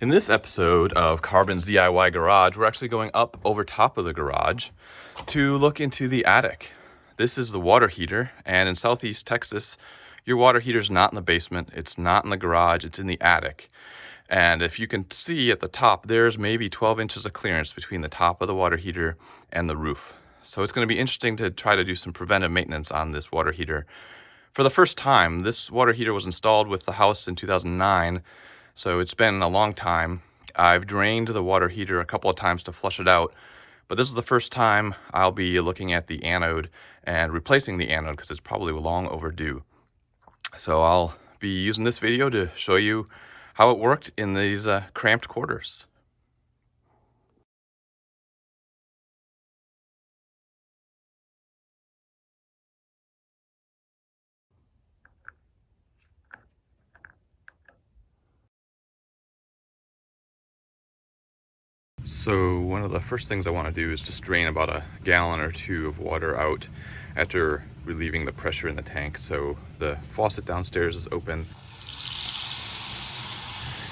In this episode of Carbon's DIY Garage, we're actually going up over top of the garage to look into the attic. This is the water heater, and in Southeast Texas, your water heater is not in the basement, it's not in the garage, it's in the attic. And if you can see at the top, there's maybe 12 inches of clearance between the top of the water heater and the roof. So it's going to be interesting to try to do some preventive maintenance on this water heater. For the first time, this water heater was installed with the house in 2009, so it's been a long time. I've drained the water heater a couple of times to flush it out, but this is the first time I'll be looking at the anode and replacing the anode because it's probably long overdue. So I'll be using this video to show you how it worked in these cramped quarters. So one of the first things I want to do is just drain about a gallon or two of water out after relieving the pressure in the tank. So the faucet downstairs is open.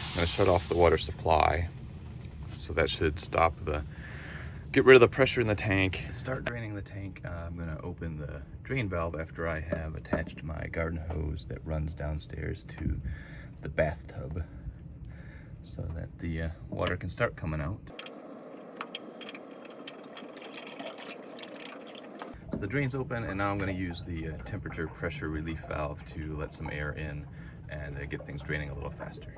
I'm going to shut off the water supply. So that should get rid of the pressure in the tank. To start draining the tank, I'm going to open the drain valve after I have attached my garden hose that runs downstairs to the bathtub, so that the water can start coming out. So the drain's open, and now I'm going to use the temperature pressure relief valve to let some air in and get things draining a little faster.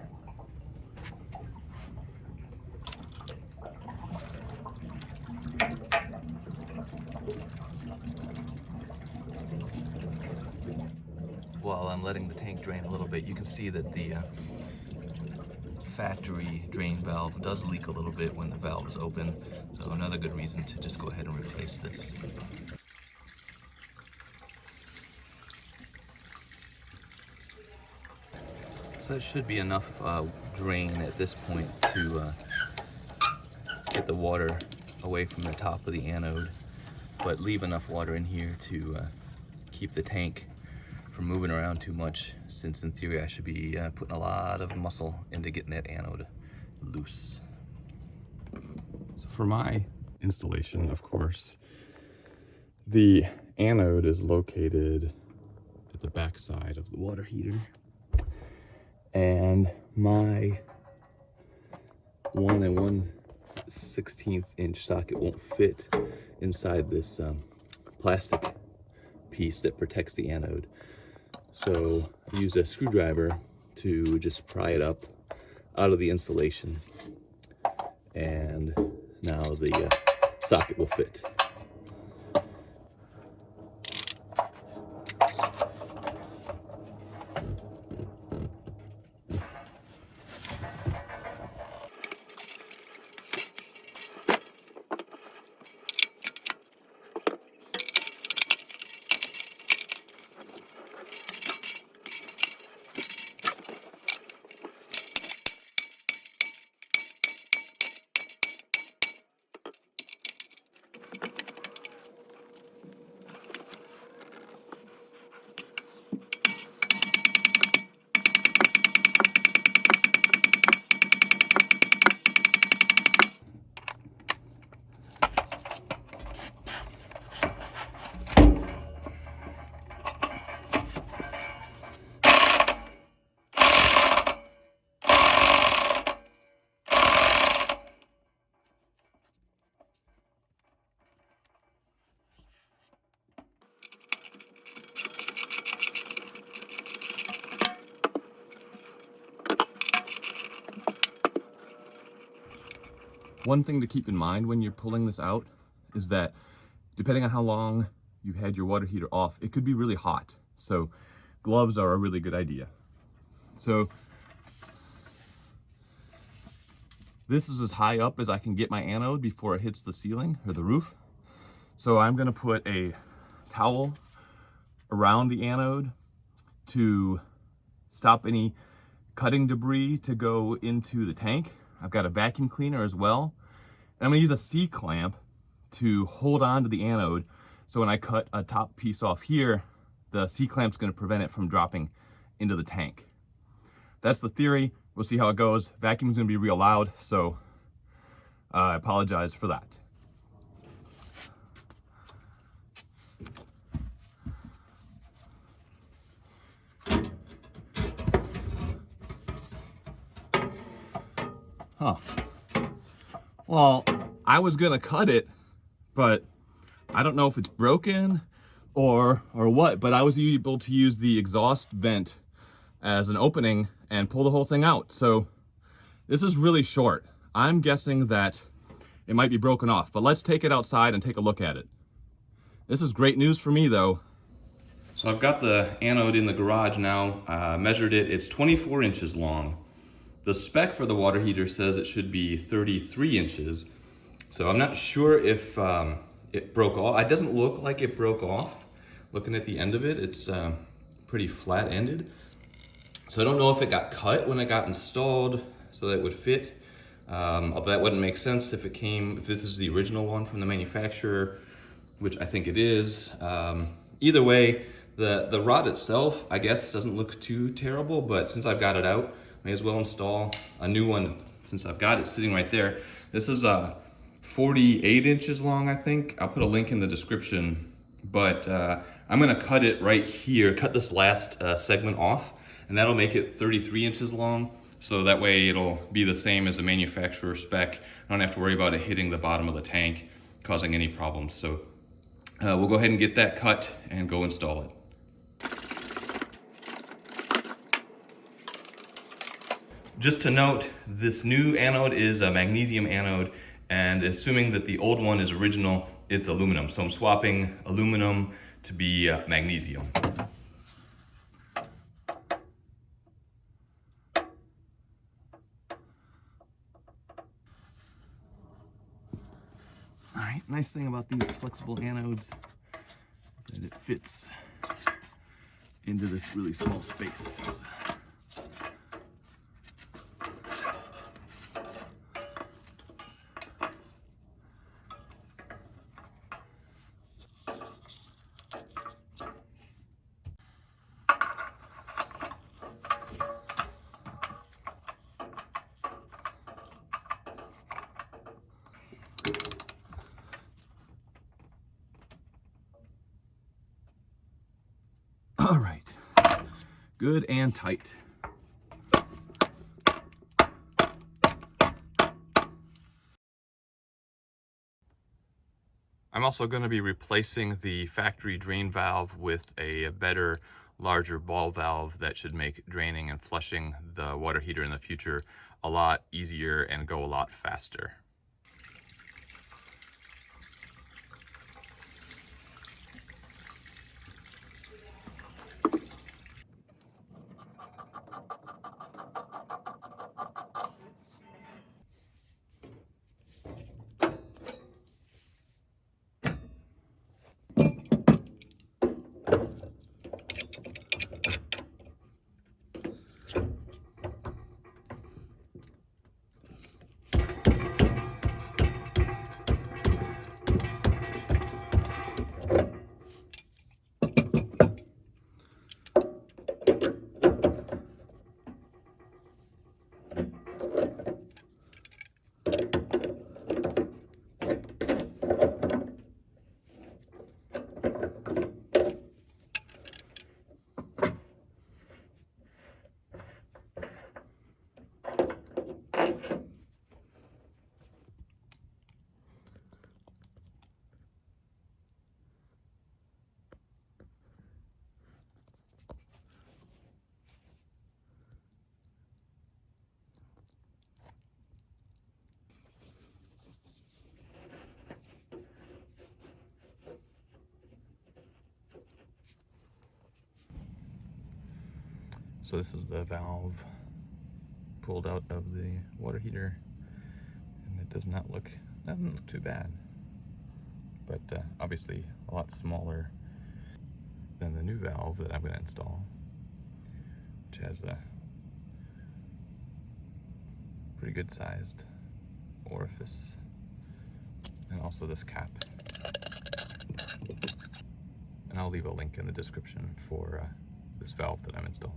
While I'm letting the tank drain a little bit, you can see that the factory drain valve does leak a little bit when the valve is open, so another good reason to just go ahead and replace this. So that should be enough drain at this point to get the water away from the top of the anode, but leave enough water in here to keep the tank from moving around too much, since in theory I should be putting a lot of muscle into getting that anode loose. So for my installation, of course, the anode is located at the back side of the water heater, and my 1 1/16 inch socket won't fit inside this plastic piece that protects the anode. So I use a screwdriver to just pry it up out of the insulation, and now the socket will fit. One thing to keep in mind when you're pulling this out is that depending on how long you've had your water heater off, it could be really hot. So gloves are a really good idea. So this is as high up as I can get my anode before it hits the ceiling or the roof. So I'm going to put a towel around the anode to stop any cutting debris to go into the tank. I've got a vacuum cleaner as well. And I'm gonna use a C-clamp to hold on to the anode, so when I cut a top piece off here, the C-clamp's gonna prevent it from dropping into the tank. That's the theory. We'll see how it goes. Vacuum's gonna be real loud, so I apologize for that. Huh. Well, I was gonna cut it, but I don't know if it's broken or what, but I was able to use the exhaust vent as an opening and pull the whole thing out. So this is really short. I'm guessing that it might be broken off, but let's take it outside and take a look at it. This is great news for me though. So I've got the anode in the garage now, measured it, it's 24 inches long. The spec for the water heater says it should be 33 inches. So I'm not sure if it broke off. It doesn't look like it broke off. Looking at the end of it, it's pretty flat ended. So I don't know if it got cut when it got installed so that it would fit. Although that wouldn't make sense if this is the original one from the manufacturer, which I think it is. Either way, the rod itself, I guess, doesn't look too terrible, but since I've got it out, may as well install a new one since I've got it sitting right there. This is 48 inches long, I think. I'll put a link in the description, but I'm gonna cut it right here, cut this last segment off, and that'll make it 33 inches long. So that way it'll be the same as the manufacturer spec. I don't have to worry about it hitting the bottom of the tank, causing any problems. So we'll go ahead and get that cut and go install it. Just to note, this new anode is a magnesium anode, and assuming that the old one is original, it's aluminum. So I'm swapping aluminum to be magnesium. All right, nice thing about these flexible anodes is that it fits into this really small space. All right, good and tight. I'm also going to be replacing the factory drain valve with a better, larger ball valve that should make draining and flushing the water heater in the future a lot easier and go a lot faster. So this is the valve pulled out of the water heater, and it doesn't look too bad, but obviously a lot smaller than the new valve that I'm going to install, which has a pretty good sized orifice, and also this cap. And I'll leave a link in the description for this valve that I'm installing.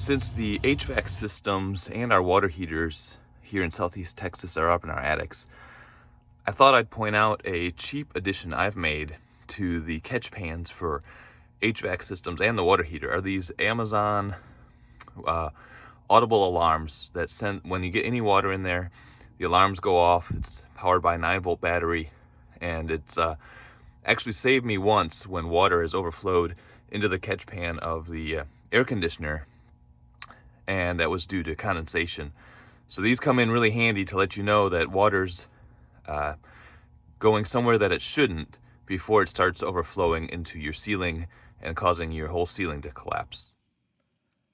Since the HVAC systems and our water heaters here in Southeast Texas are up in our attics, I thought I'd point out a cheap addition I've made to the catch pans for HVAC systems and the water heater. Are these Amazon audible alarms that send, when you get any water in there, the alarms go off. It's powered by a 9-volt battery, and it's actually saved me once when water has overflowed into the catch pan of the air conditioner, and that was due to condensation. So these come in really handy to let you know that water's going somewhere that it shouldn't before it starts overflowing into your ceiling and causing your whole ceiling to collapse.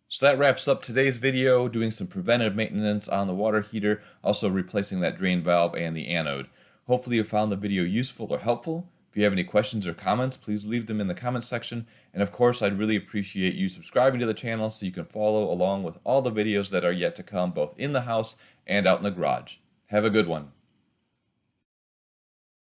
So that wraps up today's video, doing some preventive maintenance on the water heater, also replacing that drain valve and the anode. Hopefully you found the video useful or helpful. If you have any questions or comments, please leave them in the comments section. And of course, I'd really appreciate you subscribing to the channel so you can follow along with all the videos that are yet to come, both in the house and out in the garage. Have a good one.